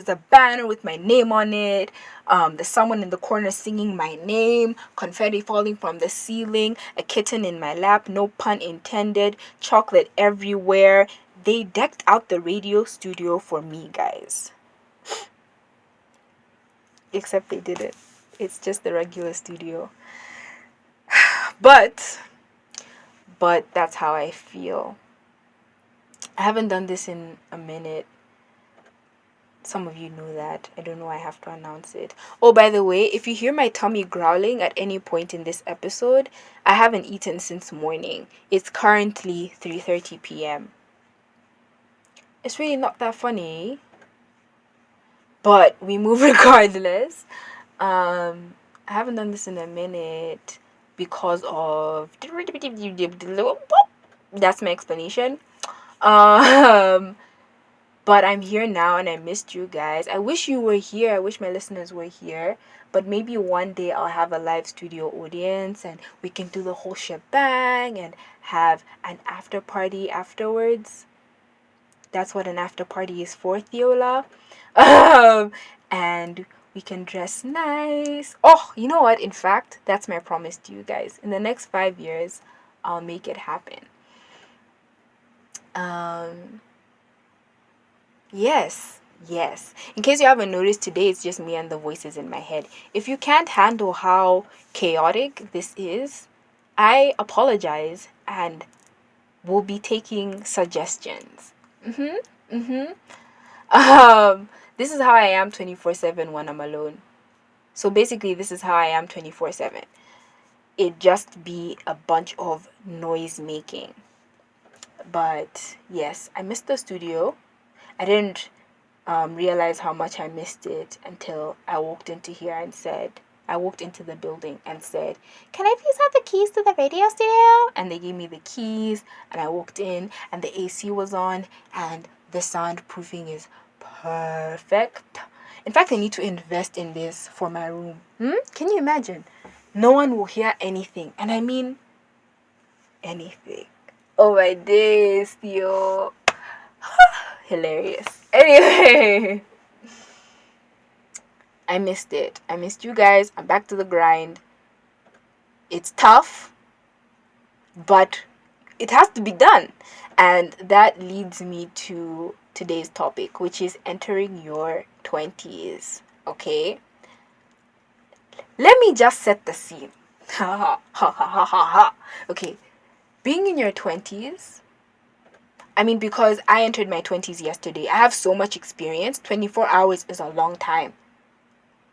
There's a banner with my name on it. There's someone in the corner singing my name, confetti falling from the ceiling, a kitten in my lap, no pun intended, chocolate everywhere. They decked out the radio studio for me, guys. Except they didn't. It's just the regular studio. But that's how I feel. I haven't done this in a minute. Some of you know that. I don't know why I have to announce it. Oh, by the way, if you hear my tummy growling at any point in this episode, I haven't eaten since morning. It's currently 3:30 p.m. It's really not that funny, but we move regardless. I haven't done this in a minute because of that's my explanation. But I'm here now and I missed you guys. I wish you were here. I wish my listeners were here. But maybe one day I'll have a live studio audience and we can do the whole shebang and have an after party afterwards. That's what an after party is for, Theola. And we can dress nice. Oh, you know what? In fact, that's my promise to you guys. In the next 5 years, I'll make it happen. Yes. In case you haven't noticed, today it's just me and the voices in my head. If you can't handle how chaotic this is, I apologize and will be taking suggestions. This is how I am 24/7 when I'm alone. So basically, this is how I am 24/7. It just be a bunch of noise making. But yes, I missed the studio. I didn't realize how much I missed it until I walked into the building and said, "Can I please have the keys to the radio studio?" And they gave me the keys and I walked in and the AC was on and the soundproofing is perfect. In fact, I need to invest in this for my room. Can you imagine? No one will hear anything. And I mean anything. Oh my days, Theo. Hilarious. Anyway, I missed it. I missed you guys. I'm back to the grind. It's tough, but it has to be done. And that leads me to today's topic, which is entering your 20s. Okay? Let me just set the scene. Okay. Being in your 20s, I mean, because I entered my 20s yesterday, I have so much experience. 24 hours is a long time.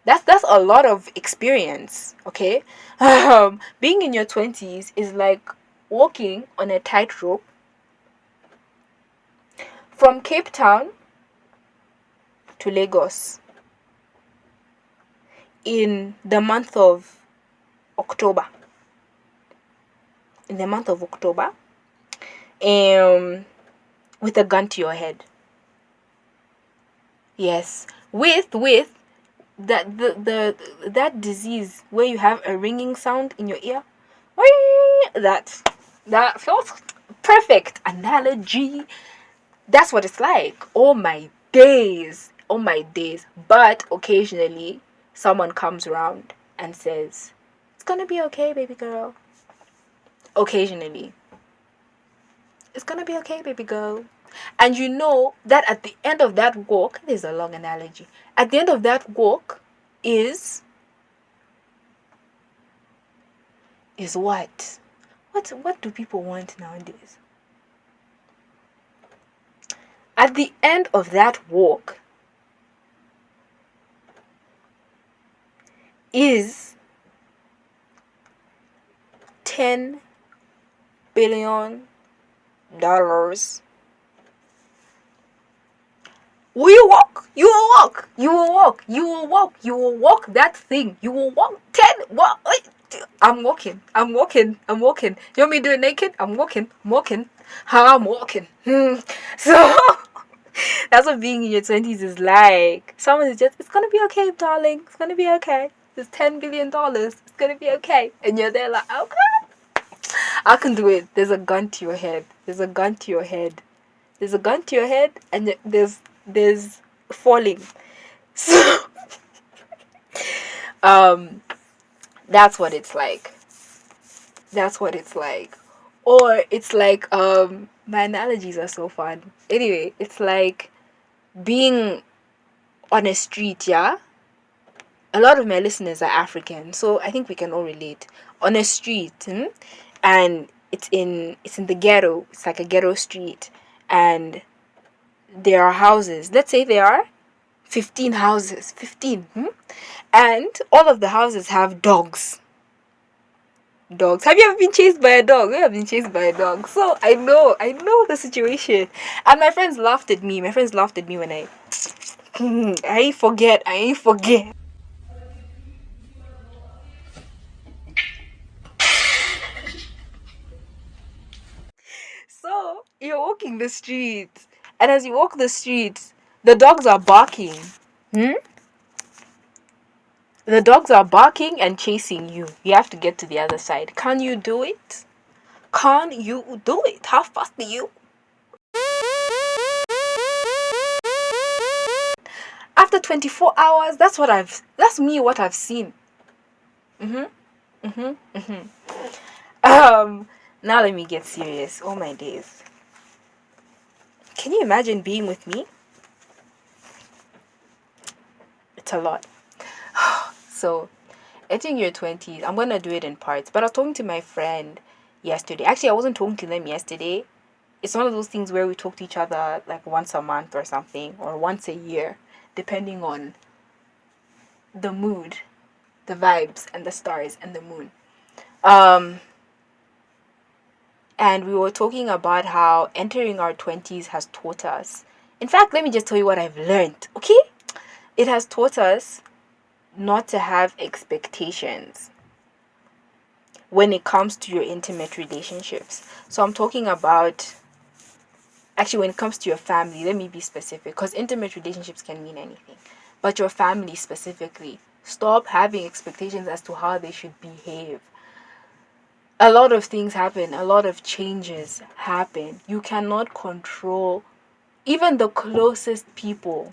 That's a lot of experience, okay? Being in your 20s is like walking on a tightrope from Cape Town to Lagos in the month of October. With a gun to your head. Yes, with that disease where you have a ringing sound in your ear. That feels perfect analogy. That's what it's like. Oh my days. But occasionally someone comes around and says, "It's gonna be okay, baby girl." Occasionally. It's gonna be okay, baby girl. And you know that at the end of that walk, this is a long analogy. At the end of that walk is what? What do people want nowadays? At the end of that walk is $10 billion. Will you walk? You will walk. You will walk. You will walk. You will walk that thing. You will walk 10. What? I'm walking. I'm walking. I'm walking. You want me to do it naked? I'm walking. I'm walking. How I'm walking. So that's what being in your 20s is like. Someone is just, "It's gonna be okay, darling. It's gonna be okay. There's $10 billion. It's gonna be okay." And you're there like, "Okay, I can do it." There's a gun to your head. There's a gun to your head. There's a gun to your head, and there's falling. So um that's what it's like. That's what it's like. Or it's like my analogies are so fun. Anyway, it's like being on a street, yeah? A lot of my listeners are African, so I think we can all relate. On a street, and it's in the ghetto. It's like a ghetto street, and there are houses. Let's say there are 15 houses, 15, and all of the houses have dogs. Dogs. Have you ever been chased by a dog? I have been chased by a dog. So I know the situation. And my friends laughed at me. My friends laughed at me when I ain't forget. So you're walking the street, and as you walk the street, the dogs are barking. Hmm? The dogs are barking and chasing you. You have to get to the other side. Can you do it? Can you do it? How fast are you? After 24 hours, what I've seen. Mhm. Mhm. Mhm. Now let me get serious. Oh my days. Can you imagine being with me? It's a lot. So, entering your 20s, I'm gonna do it in parts. But I was talking to my friend yesterday. Actually, I wasn't talking to them yesterday. It's one of those things where we talk to each other like once a month or something, or once a year, depending on the mood, the vibes, and the stars and the moon. Um, and we were talking about how entering our 20s has taught us. In fact, let me just tell you what I've learned, okay? It has taught us not to have expectations when it comes to your intimate relationships. So I'm talking about, actually, when it comes to your family, let me be specific, because intimate relationships can mean anything. But your family specifically, stop having expectations as to how they should behave. A lot of things happen, a lot of changes happen. You cannot control even the closest people.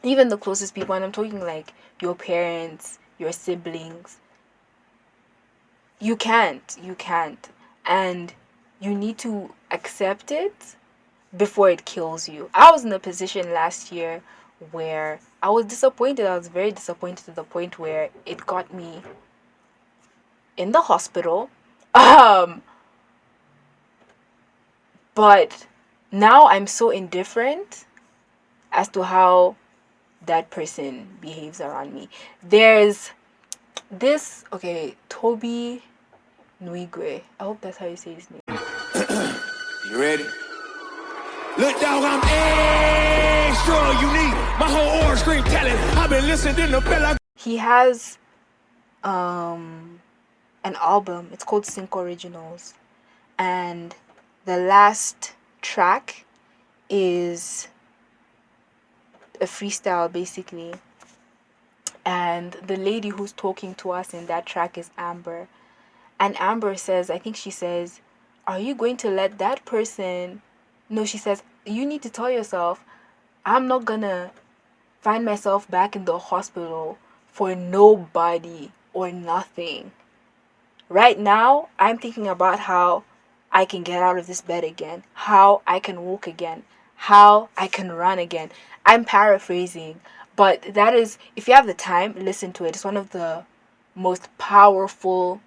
Even the closest people, and I'm talking like your parents, your siblings. You can't. And you need to accept it before it kills you. I was in a position last year where I was disappointed. I was very disappointed to the point where it got me in the hospital. Um, but now I'm so indifferent as to how that person behaves around me. There's this, okay, Toby Nuigwe. I hope that's how you say his name. You ready? Look, dog, I'm extra unique. My whole aura scream talent. I've been listening to Bella. He has an album. It's called Sync Originals. And the last track is a freestyle basically. And the lady who's talking to us in that track is Amber. And Amber says, I think she says, are you going to let that person... No, she says, you need to tell yourself, I'm not gonna find myself back in the hospital for nobody or nothing. Right now, I'm thinking about how I can get out of this bed again, how I can walk again, how I can run again. I'm paraphrasing, but that is, if you have the time, listen to it. It's one of the most powerful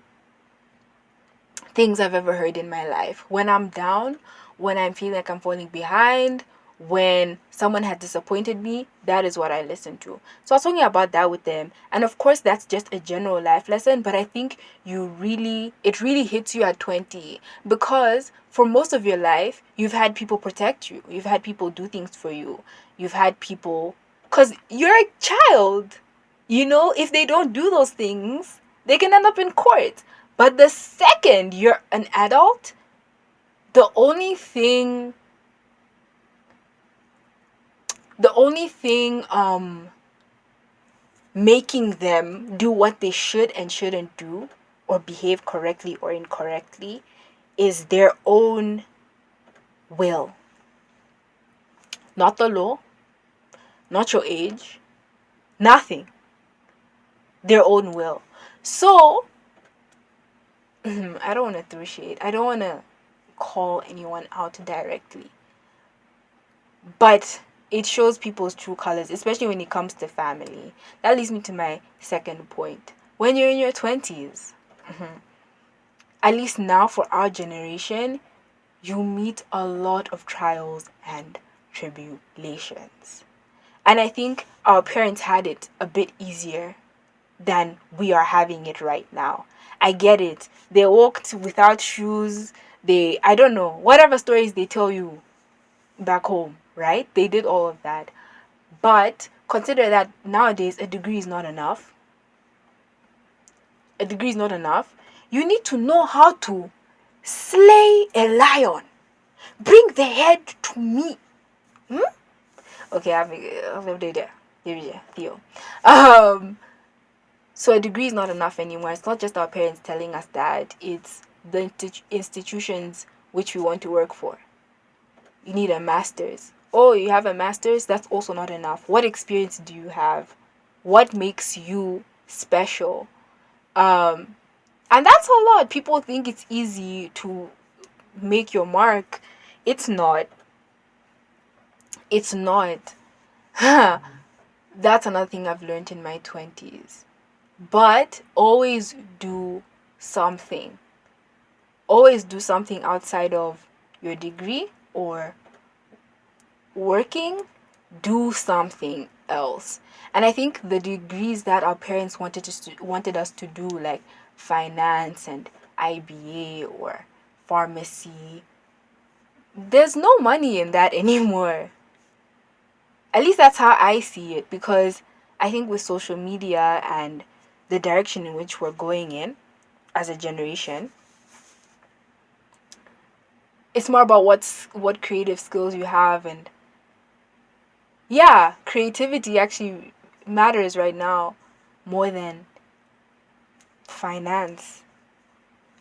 things I've ever heard in my life. When I'm down, when I'm feeling like I'm falling behind, when someone had disappointed me, that is what I listen to. So I was talking about that with them. And of course, that's just a general life lesson, but I think it really hits you at 20 because for most of your life, you've had people protect you. You've had people do things for you. You've had people, because you're a child. If they don't do those things, they can end up in court. But the second you're an adult, the only thing making them do what they should and shouldn't do or behave correctly or incorrectly is their own will. Not the law, not your age, nothing. Their own will. So, I don't want to throw shade. I don't want to call anyone out directly. But it shows people's true colors, especially when it comes to family. That leads me to my second point. When you're in your 20s, at least now for our generation, you meet a lot of trials and tribulations. And I think our parents had it a bit easier than we are having it right now. I get it. They walked without shoes. I don't know, whatever stories they tell you back home, right? They did all of that. But consider that nowadays a degree is not enough. A degree is not enough. You need to know how to slay a lion. Bring the head to me. Okay, I've lived there. Theo. So a degree is not enough anymore. It's not just our parents telling us that. It's the institutions which we want to work for. You need a master's. Oh, you have a master's? That's also not enough. What experience do you have? What makes you special? And that's a lot. People think it's easy to make your mark. It's not. It's not. That's another thing I've learned in my 20s. But always do something. Always do something outside of your degree or working. Do something else. And I think the degrees that our parents wanted us to do, like finance and IBA or pharmacy, there's no money in that anymore. At least that's how I see it, because I think with social media and the direction in which we're going in as a generation, it's more about what creative skills you have. And yeah, creativity actually matters right now more than finance.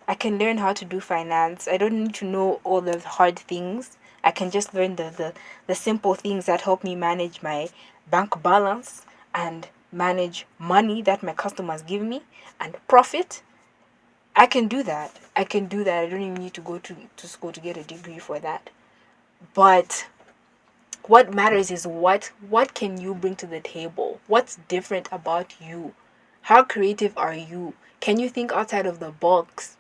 I can learn how to do finance. I don't need to know all the hard things. I can just learn the simple things that help me manage my bank balance and manage money that my customers give me and profit. I can do that. I don't even need to go to school to get a degree for that. But what matters is what can you bring to the table? What's different about you? How creative are you? Can you think outside of the box?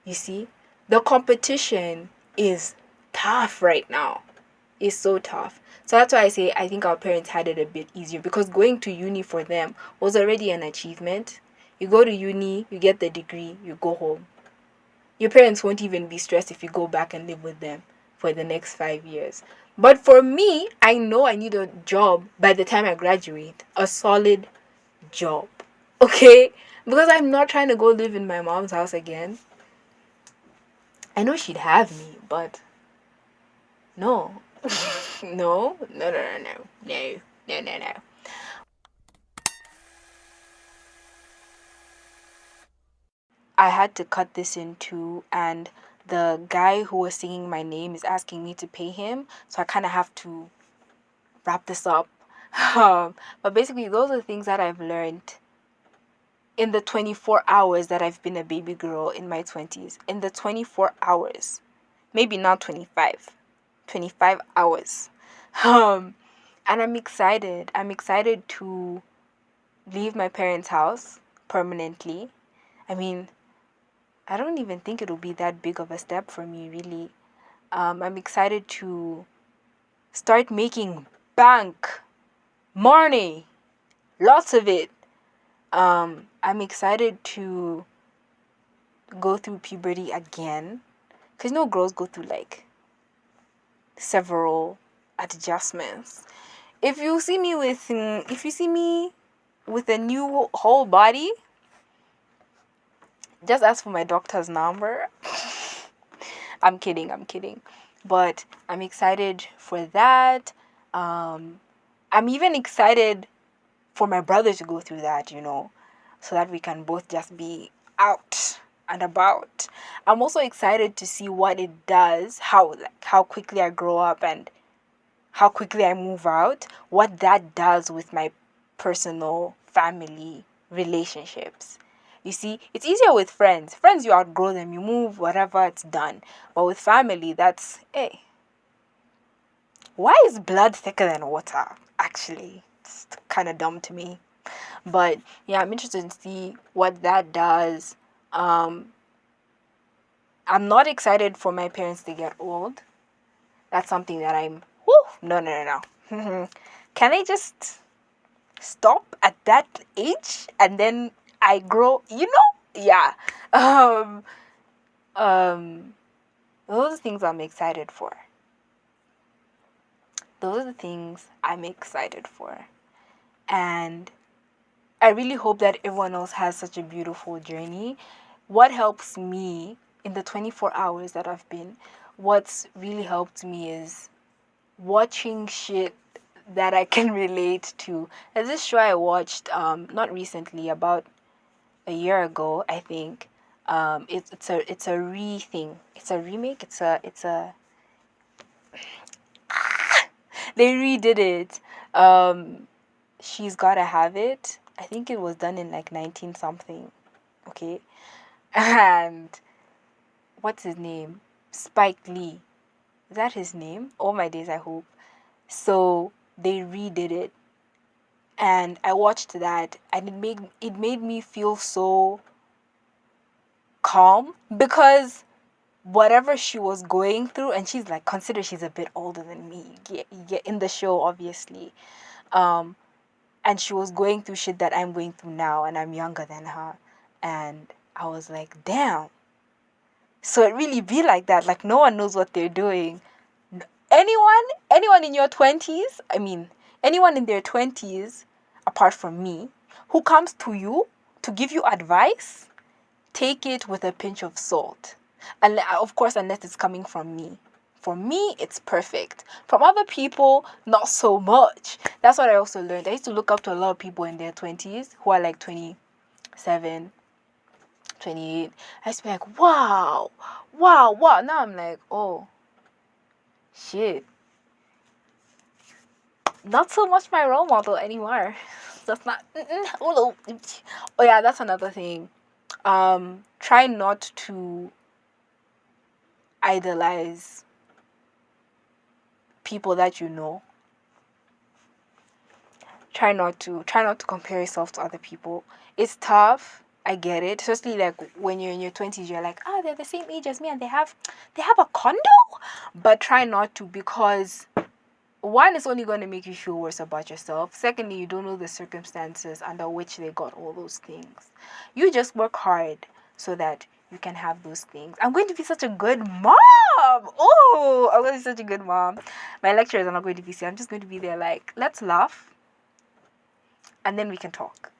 You see, the competition is tough right now. It's so tough. So that's why I say I think our parents had it a bit easier, because going to uni for them was already an achievement. You go to uni, you get the degree, you go home. Your parents won't even be stressed if you go back and live with them for the next 5 years. But for me, I know I need a job by the time I graduate. A solid job. Okay? Because I'm not trying to go live in my mom's house again. I know she'd have me, but no. No. I had to cut this in two, and the guy who was singing my name is asking me to pay him, so I kind of have to wrap this up. But basically, those are the things that I've learned in the 24 hours that I've been a baby girl in my 20s. In the 24 hours. Maybe not 25. 25 hours. And I'm excited. I'm excited to leave my parents' house permanently. I mean, I don't even think it'll be that big of a step for me, really. I'm excited to start making bank money. Lots of it. I'm excited to go through puberty again. Because girls go through like several adjustments. If you see me with a new whole body, just ask for my doctor's number. I'm kidding. But I'm excited for that. I'm even excited for my brother to go through that, so that we can both just be out and about. I'm also excited to see what it does, how quickly I grow up and how quickly I move out, what that does with my personal family relationships. You see, it's easier with friends. Friends, you outgrow them, you move, whatever, it's done. But with family, that's, hey, why is blood thicker than water? Actually, it's kind of dumb to me. But yeah, I'm interested to see what that does. I'm not excited for my parents to get old. That's something that I'm, no. Can I just stop at that age and then I grow, Yeah. Um, um, those are things I'm excited for. Those are the things I'm excited for. And I really hope that everyone else has such a beautiful journey. What helps me in the 24 hours that I've been, what's really helped me is watching shit that I can relate to. There's this show I watched, not recently, about a year ago, I think. It's a thing. It's a remake. They redid it. She's Gotta Have It. I think it was done in like 19 something. Okay. And what's his name? Spike Lee. Is that his name? All my days, I hope. So they redid it. And I watched that and it made me feel so calm because whatever she was going through, and she's like, consider she's a bit older than me. You get in the show, obviously. Um, and she was going through shit that I'm going through now, and I'm younger than her. And I was like, damn. So it really be like that. Like no one knows what they're doing. Anyone in your 20s, I mean, anyone in their 20s, apart from me, who comes to you to give you advice, take it with a pinch of salt. And of course, unless it's coming from me. For me, it's perfect. From other people, not so much. That's what I also learned. I used to look up to a lot of people in their 20s who are like 27, 28. I used to be like, wow, wow, wow. Now I'm like, oh, shit. Not so much my role model anymore. That's not. Oh yeah, that's another thing. Try not to idolize people that you know. Try not to compare yourself to other people. It's tough. I get it. Especially like when you're in your 20s, you're like, ah, they're the same age as me and they have a condo. But try not to, because one, is only going to make you feel worse about yourself. Secondly, you don't know the circumstances under which they got all those things. You just work hard so that you can have those things. I'm going to be such a good mom. Oh, I'm going to be such a good mom. My lecturers are not going to be saying, I'm just going to be there like, let's laugh and then we can talk.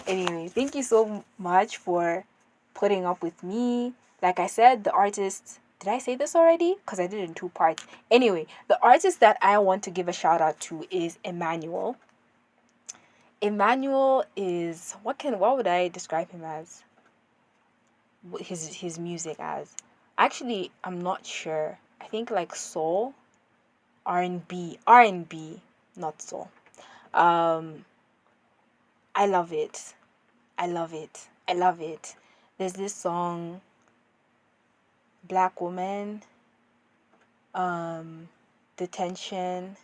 Anyway, thank you so much for putting up with me. Like I said, the artist, did I say this already? Because I did it in 2 parts. Anyway, the artist that I want to give a shout out to is Emmanuel. Emmanuel is, what would I describe him as? His music as? Actually, I'm not sure. I think like soul, R&B, not soul. I love it. I love it. I love it. There's this song, Black Woman, Detention,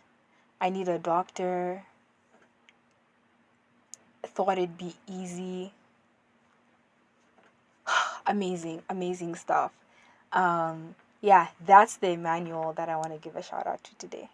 I Need a Doctor, Thought It'd Be Easy. Amazing stuff. Yeah, that's the Emmanuel that I want to give a shout out to today.